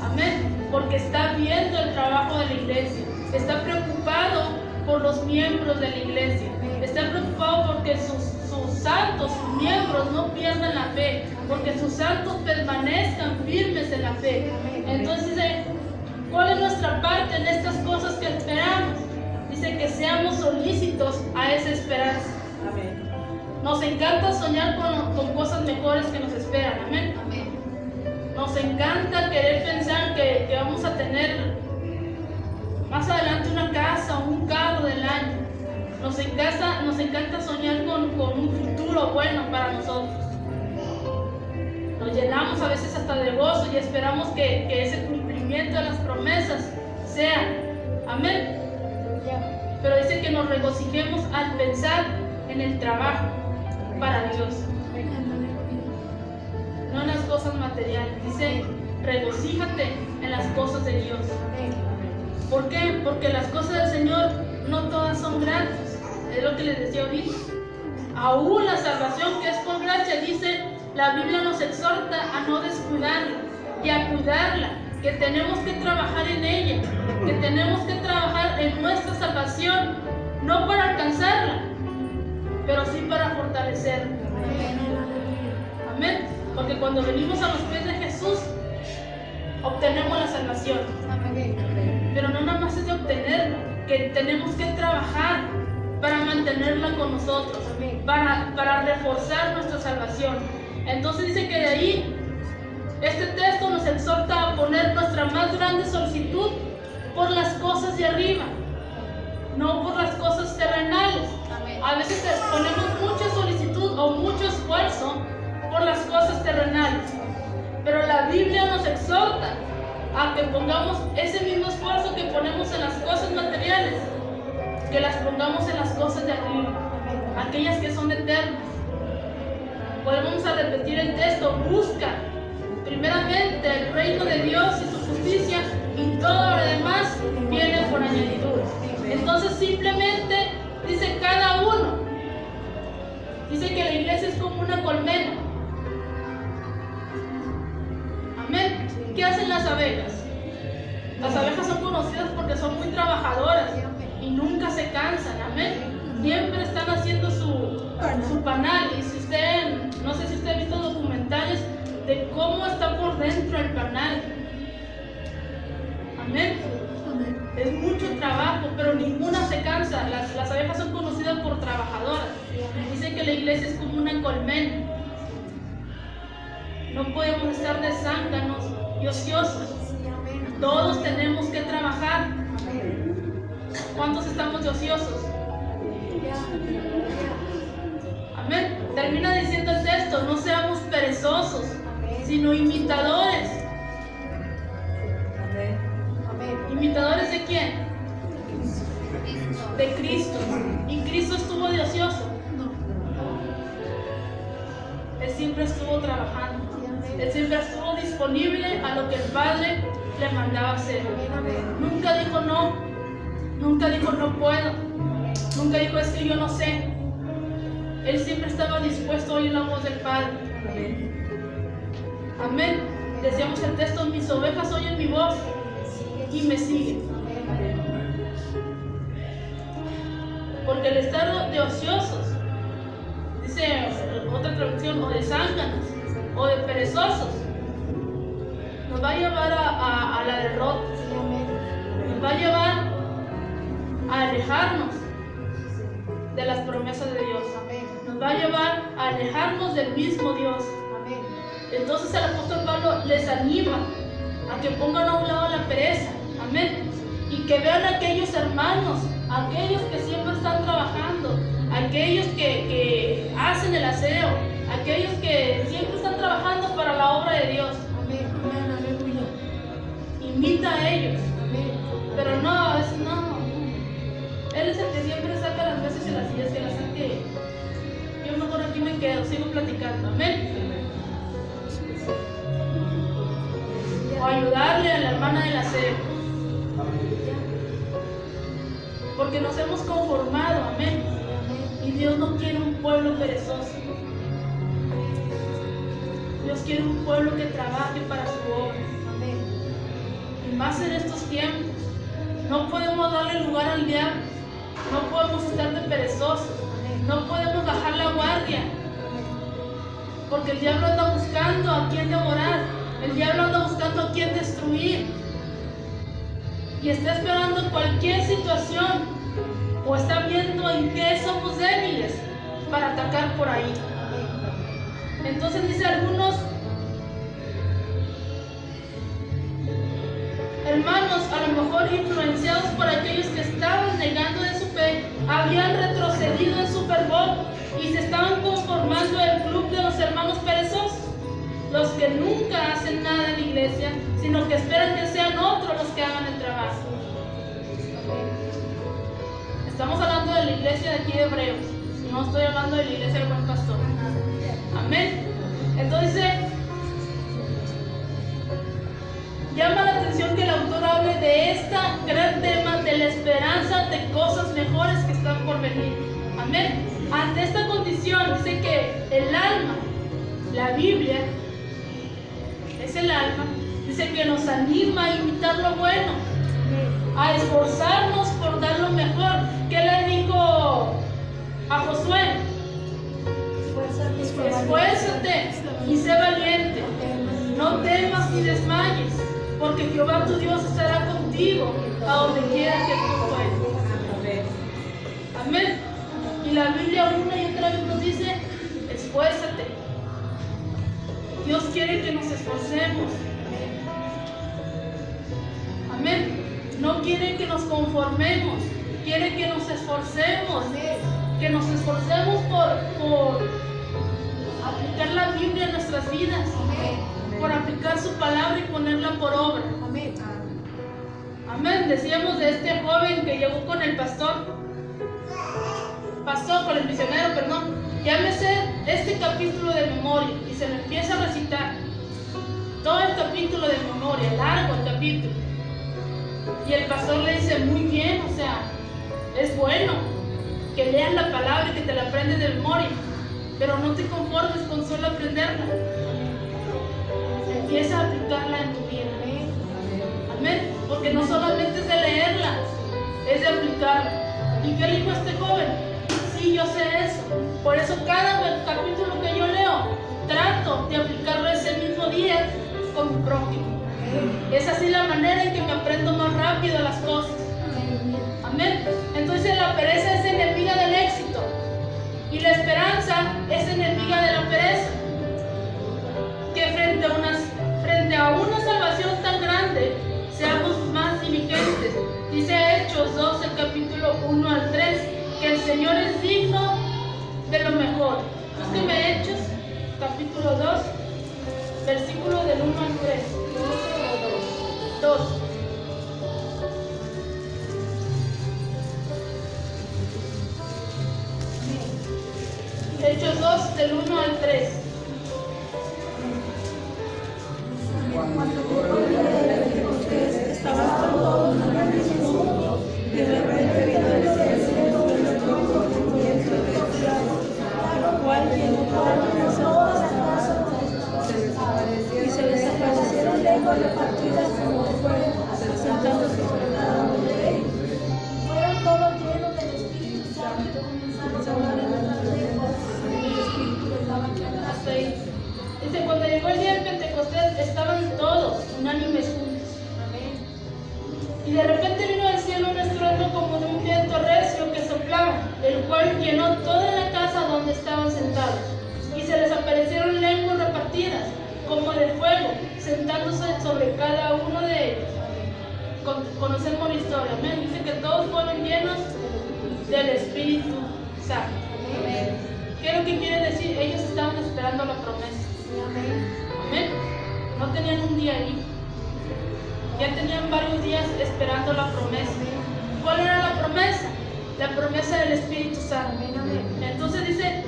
[SPEAKER 1] Amén. Porque está viendo el trabajo de la iglesia. Está preocupado por los miembros de la iglesia. Está preocupado porque sus santos miembros no pierdan la fe. Porque sus santos permanezcan firmes en la fe. Entonces dice, ¿cuál es nuestra parte en estas cosas que esperamos? Dice que seamos solícitos a esa esperanza.
[SPEAKER 3] Amén.
[SPEAKER 1] Nos encanta soñar con cosas mejores que nos esperan. Amén.
[SPEAKER 2] Amén.
[SPEAKER 1] Nos encanta querer pensar que vamos a tener más adelante una casa o un carro del año. Nos encanta soñar con un futuro bueno para nosotros. Nos llenamos a veces hasta de gozo y esperamos que ese cumplimiento de las promesas sea. Amén. Pero dice que nos regocijemos al pensar en el trabajo para Dios, no en las cosas materiales. Dice, regocíjate en las cosas de Dios. ¿Por qué? Porque las cosas del Señor no todas son gratis. Es lo que les decía ahorita. Aún la salvación que es por gracia, dice, la Biblia nos exhorta a no descuidarla y a cuidarla, que tenemos que trabajar en ella, que tenemos que trabajar en nuestra salvación, no para alcanzarla, pero sí para fortalecerla. Amén. Porque cuando venimos a los pies de Jesús, obtenemos la salvación. Pero no nada más es de obtenerla, que tenemos que trabajar para mantenerla con nosotros, para reforzar nuestra salvación. Entonces dice que de ahí, este texto nos exhorta a poner nuestra más grande solicitud por las cosas de arriba, no por las cosas terrenales. A veces ponemos mucha solicitud o mucho esfuerzo por las cosas terrenales, pero la Biblia nos exhorta a que pongamos ese mismo esfuerzo que ponemos en las cosas materiales, que las pongamos en las cosas de arriba, aquellas que son eternas. Volvemos a repetir el texto: busca primeramente el reino de Dios y su justicia, y todo lo demás viene por añadidura. Entonces simplemente dice cada uno, dice que la iglesia es como una colmena. Amén. ¿Qué hacen las abejas? Las abejas son conocidas porque son muy trabajadoras y nunca se cansan. Amén. Siempre están haciendo su panal. Y si usted, no sé si usted ha visto documentales de cómo está por dentro el panal. Amén. Es mucho trabajo, pero ninguna se cansa. Las abejas son conocidas por trabajadoras. Dicen que la iglesia es como una colmena. No podemos estar de zánganos y ociosos. Todos tenemos que trabajar. ¿Cuántos estamos de ociosos? Amén. Termina diciendo el texto: no seamos perezosos, sino imitadores. ¿Imitadores de quién? De Cristo. ¿Y Cristo estuvo de ocioso? Él siempre estuvo trabajando. Él siempre estuvo disponible a lo que el Padre le mandaba hacer. Nunca dijo no. Nunca dijo no puedo. Nunca dijo es que yo no sé. Él siempre estaba dispuesto a oír la voz del Padre. Amén. Decíamos el texto: mis ovejas oyen mi voz y me siguen. Porque el estar de ociosos, dice otra traducción, o de zánganos, o de perezosos, nos va a llevar a la derrota. Nos va a llevar a alejarnos de las promesas de Dios. Nos va a llevar a alejarnos del mismo Dios. Entonces el apóstol Pablo les anima a que pongan a un lado la pereza. Amén. Y que vean a aquellos hermanos, aquellos que siempre están trabajando, aquellos que hacen el aseo, aquellos que siempre están trabajando para la obra de Dios.
[SPEAKER 2] Amén. Amén. Aleluya.
[SPEAKER 1] Invita a ellos.
[SPEAKER 2] Amén.
[SPEAKER 1] Pero no. Él es el que siempre saca las mesas y las sillas que las saque. Yo mejor aquí me quedo, sigo platicando. Amén. O ayudarle a la hermana del aseo. Porque nos hemos conformado, amén. Y Dios no quiere un pueblo perezoso. Dios quiere un pueblo que trabaje para su obra.
[SPEAKER 2] Amén.
[SPEAKER 1] Y más en estos tiempos. No podemos darle lugar al diablo. No podemos estar de perezosos. No podemos bajar la guardia. Porque el diablo anda buscando a quien devorar. El diablo anda buscando a quien destruir. Y está esperando cualquier situación. O está viendo en qué somos débiles para atacar por ahí. Entonces dice algunos hermanos, a lo mejor influenciados por aquellos que estaban negando de su fe, habían retrocedido en su fervor y se estaban conformando el club de los hermanos perezosos, los que nunca hacen nada en la iglesia, sino que esperan que sean otros los que hagan el trabajo. Estamos hablando de la iglesia de aquí de Hebreos, no estoy hablando de la iglesia del buen pastor. Amén. Entonces, llama la atención que el autor hable de este gran tema de la esperanza de cosas mejores que están por venir. Amén. Ante esta condición, dice que el alma, la Biblia, es el alma, dice que nos anima a imitar lo bueno, a esforzarnos por dar lo mejor. ¿Qué le dijo a Josué? Esfuérzate y sé valiente. No temas ni desmayes, porque Jehová tu Dios estará contigo a donde quiera que tú fueres. Amén. Y la Biblia una y otra vez nos dice, esfuérzate. Dios quiere que nos esforcemos. Amén. No quiere que nos conformemos, quiere que nos esforcemos. Que nos esforcemos por aplicar la Biblia en nuestras vidas. Por aplicar su palabra y ponerla por obra.
[SPEAKER 2] Amén.
[SPEAKER 1] Amén. Decíamos de este joven que llegó con el con el misionero, perdón. Llámese este capítulo de memoria y se lo empieza a recitar. Todo el capítulo de memoria, largo el capítulo. Y el pastor le dice, muy bien, o sea, es bueno que leas la palabra y que te la aprendes de memoria, pero no te conformes con solo aprenderla. Empieza a aplicarla en tu vida. Amén. Porque no solamente es de leerla, es de aplicarla. ¿Y qué dijo este joven? Sí, yo sé eso. Por eso cada capítulo que yo leo, trato de aplicarlo ese mismo día con mi prójimo. Es así la manera en que me aprendo más rápido las cosas. Amén. Entonces la pereza es enemiga del éxito y la esperanza es enemiga de la pereza. Que frente a una salvación tan grande seamos más diligentes. Dice Hechos 2, el capítulo 1 al 3, que el Señor es digno de lo mejor. Búsqueme Hechos, capítulo 2, versículo del 1 al 3. 2. Hechos 2, del 1 al 3.
[SPEAKER 3] Estaban todos en la misma y de repente vino el cielo lo cual llenó toda la casa y se desaparecieron lejos repartidas como fueron sentándose sobre cada uno de ellos.
[SPEAKER 2] Fueron todos llenos del Espíritu Santo y comenzaron a hablar en otras lenguas. El Espíritu les daba claridad.
[SPEAKER 1] Hasta ahí. Dice, cuando llegó el día del Pentecostés, estaban todos unánimes juntos. Y de repente vino del cielo un estruendo como de un viento recio que soplaba, el cual llenó toda la casa donde estaban sentados. Y se les aparecieron lenguas repartidas, como de fuego, sentándose sobre cada uno de ellos. Conocemos la historia, amén. Dice que todos fueron llenos del Espíritu Santo. ¿Qué es lo que quiere decir? Ellos estaban esperando la promesa. Amén. No tenían un día ahí. Ya tenían varios días esperando la promesa. ¿Cuál era la promesa? La promesa del Espíritu Santo. Entonces dice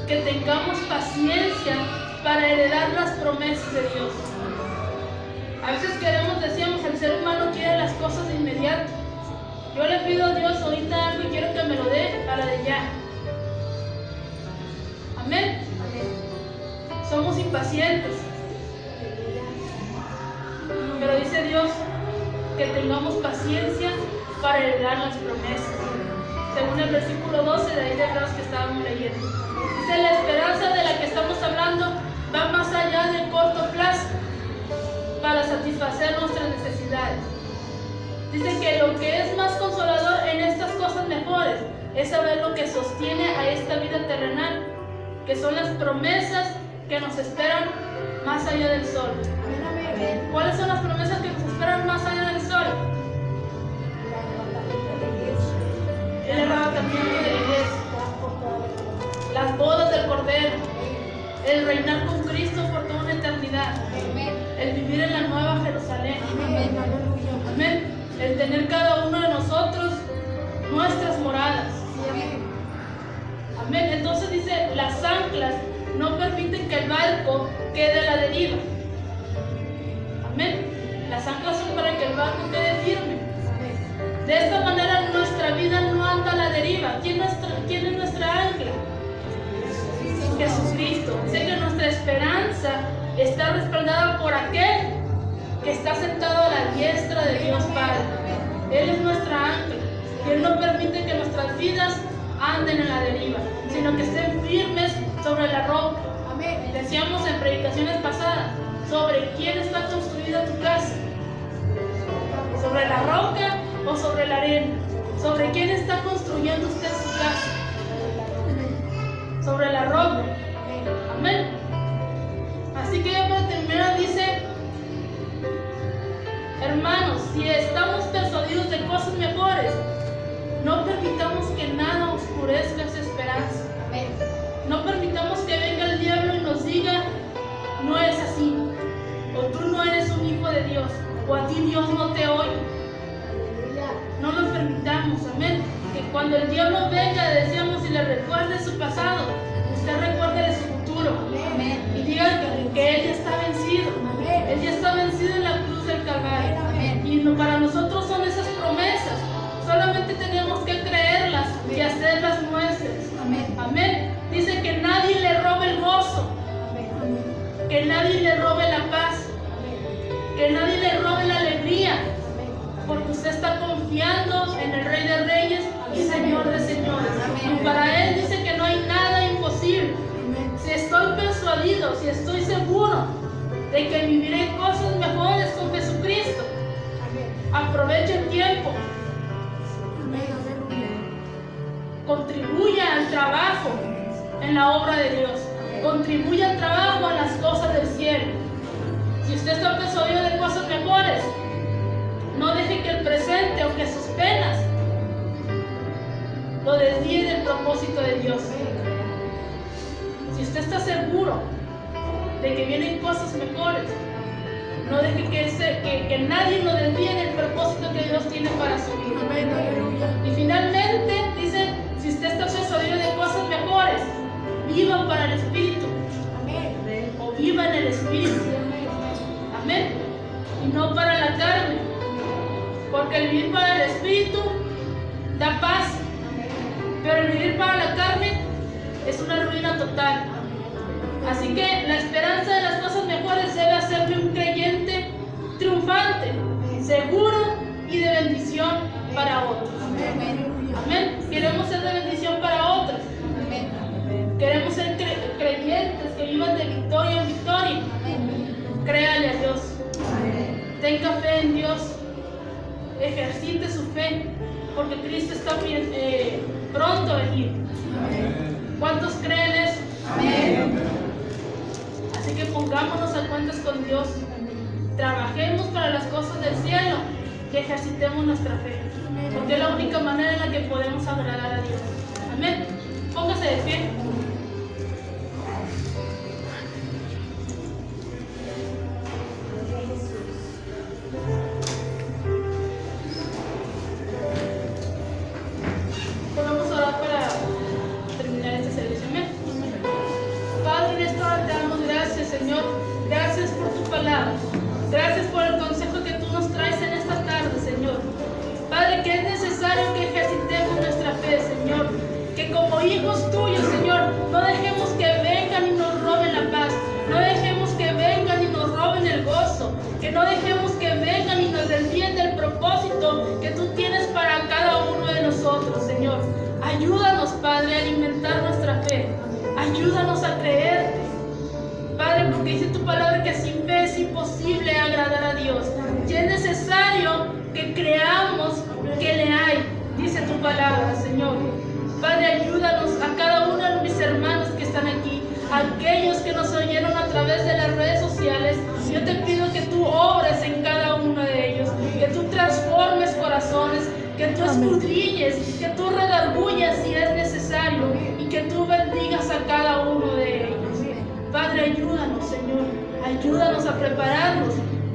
[SPEAKER 1] que tengamos paciencia para heredar las promesas de Dios. A veces decíamos, el ser humano quiere las cosas de inmediato. Yo le pido a Dios ahorita algo y quiero que me lo dé a la de ya. Amén. Somos impacientes. Pero dice Dios que tengamos paciencia para heredar las promesas. Según el versículo 12 de ahí de Hebreos que estábamos leyendo. Dice, la esperanza de la que estamos hablando va más allá del corto plazo para satisfacer nuestras necesidades. Dice que lo que es más consolador en estas cosas mejores es saber lo que sostiene a esta vida terrenal, que son las promesas que nos esperan más allá del sol. ¿Cuáles son las promesas que nos esperan más allá del sol? El arrebatamiento de la iglesia, las bodas del Cordero, el reinar con Cristo por toda una eternidad, el vivir en la nueva Jerusalén. Amén. El tener cada uno de nosotros nuestras moradas. Amén. Entonces dice, las anclas no permiten que el barco quede a la deriva. Amén. Las anclas son para que el barco quede firme. De esta manera nuestra vida no anda a la deriva. ¿Quién es nuestra ancla? Jesucristo. Dice que nuestra esperanza está respaldada por aquel que está sentado a la diestra de Dios Padre. Él es nuestra ancla. Y Él no permite que nuestras vidas anden en la deriva, sino que estén firmes sobre la roca. Decíamos en predicaciones pasadas, sobre quién está construida tu casa. ¿Sobre la roca o sobre la arena? ¿Sobre quién está construyendo usted su casa? Sobre la roca. Amén. Así que ya para terminar dice, hermanos, si estamos persuadidos de cosas mejores, no permitamos que nada oscurezca esa esperanza. No permitamos que venga el diablo y nos diga, no es así, o tú no eres un hijo de Dios, o a ti Dios no te oye. No lo permitamos, amén. Que cuando el diablo venga, decíamos, y le recuerde su pasado, usted recuerde su futuro. Amén. Y diga que Él ya está vencido. Amén. Él ya está vencido en la cruz del Calvario. Amén. Y para nosotros son esas promesas. Solamente tenemos que creerlas y hacerlas nuestras. Amén. Amén. Dice que nadie le robe el gozo. Amén. Que nadie le robe la paz. Amén. Que nadie le robe la alegría. Porque usted está confiando en el Rey de Reyes y Señor de Señores. Y para Él dice que no hay nada imposible. Si estoy persuadido, si estoy seguro de que viviré cosas mejores con Jesucristo, aproveche el tiempo. Contribuya al trabajo en la obra de Dios. Contribuya al trabajo en las cosas del cielo. Si usted está persuadido de cosas mejores, no deje que el presente o que sus penas lo desvíe del propósito de Dios. Si usted está seguro de que vienen cosas mejores, no deje que nadie lo desvíe del propósito que Dios tiene para su vida. Y finalmente dice, si usted está persuadido de cosas mejores, viva para el Espíritu. O viva en el Espíritu. Amén. Y no para la carne. Porque el vivir para el Espíritu da paz, pero el vivir para la carne es una ruina total. Así que la esperanza de las cosas mejores debe hacerle un creyente triunfante, seguro y de bendición para otros. Amén. Queremos ser de bendición para otros. Queremos ser creyentes que vivan de victoria en victoria. tenga fe en Dios, ejercite su fe, porque Cristo está pronto a venir. ¿Cuántos creen eso?
[SPEAKER 3] Amén.
[SPEAKER 1] Así que pongámonos a cuentas con Dios, trabajemos para las cosas del cielo y ejercitemos nuestra fe, porque es la única manera en la que podemos agradar a Dios. Amén. Póngase de pie. Vamos a orar para terminar este servicio. Amén. Padre, en esta hora te damos gracias, Señor. Gracias por tu palabra. Gracias por el consejo que tú nos traes en esta tarde, Señor. Padre, que es necesario que ejercitemos nuestra fe, Señor. Que como hijos tuyos, Señor, no dejemos que vengan y nos roben la paz. No dejemos que vengan y nos roben el gozo. Que no dejemos que vengan y nos desvíen del propósito que tú tienes para cada uno de nosotros, Señor. Ayúdanos, Padre, a alimentar nuestra fe. Ayúdanos a creerte, Padre, porque dice tu palabra que sin fe es imposible agradar a Dios. Y es necesario que creamos que le hay, dice tu palabra, Señor. Padre, ayúdanos a cada uno de mis hermanos que están aquí, a aquellos que nos oyeron a través de las redes sociales. Yo te pido que tú obres en cada uno de ellos, que tú transformes corazones, que tú escudriñes, que tú redargullas si es necesario y que tú bendigas a cada uno de ellos. Padre, ayúdanos, Señor, ayúdanos a prepararnos,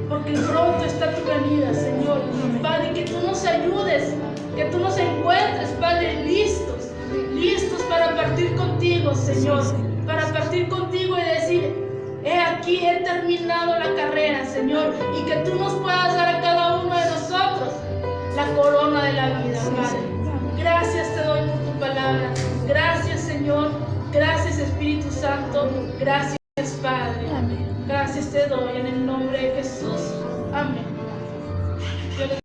[SPEAKER 1] porque pronto está tu venida, Señor. Padre, que tú nos ayudes, que tú nos encuentres, Padre, listos para partir contigo, Señor, para partir contigo y decir: he aquí, he terminado la carrera, Señor, y que tú nos puedas dar a cada uno de nosotros la corona de la vida, Padre. Gracias te doy por tu palabra. Gracias, Señor. Gracias, Espíritu Santo. Gracias, Padre. Gracias te doy en el nombre de Jesús. Amén.